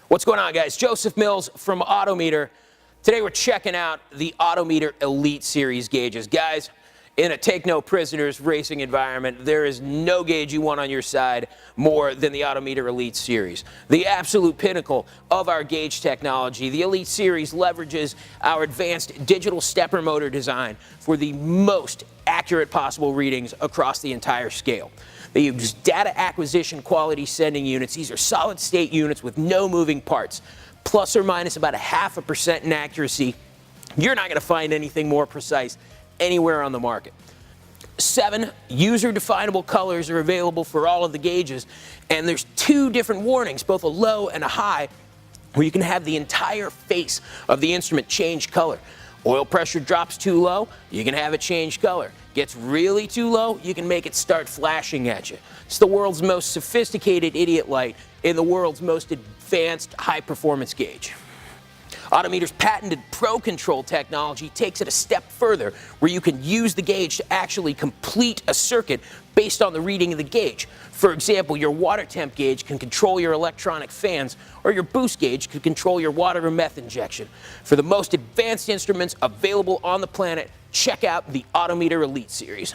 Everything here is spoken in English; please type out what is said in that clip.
What's going on, guys? Joseph Mills from AutoMeter. Today we're checking out the AutoMeter Elite Series gauges. Guys, in a take-no-prisoners racing environment, there is no gauge you want on your side more than the AutoMeter Elite Series. The absolute pinnacle of our gauge technology, the Elite Series leverages our advanced digital stepper motor design for the most accurate possible readings across the entire scale. They use data acquisition quality sending units. These are solid state units with no moving parts, plus or minus about 0.5% in accuracy. You're not going to find anything more precise anywhere on the market. 7 user-definable colors are available for all of the gauges, and there's 2 different warnings, both a low and a high, where you can have the entire face of the instrument change color. Oil pressure drops too low, you can have it change color. Gets really too low, you can make it start flashing at you. It's the world's most sophisticated idiot light in the world's most advanced high-performance gauge. AutoMeter's patented Pro Control technology takes it a step further, where you can use the gauge to actually complete a circuit based on the reading of the gauge. For example, your water temp gauge can control your electronic fans, or your boost gauge could control your water or meth injection. For the most advanced instruments available on the planet, check out the AutoMeter Elite Series.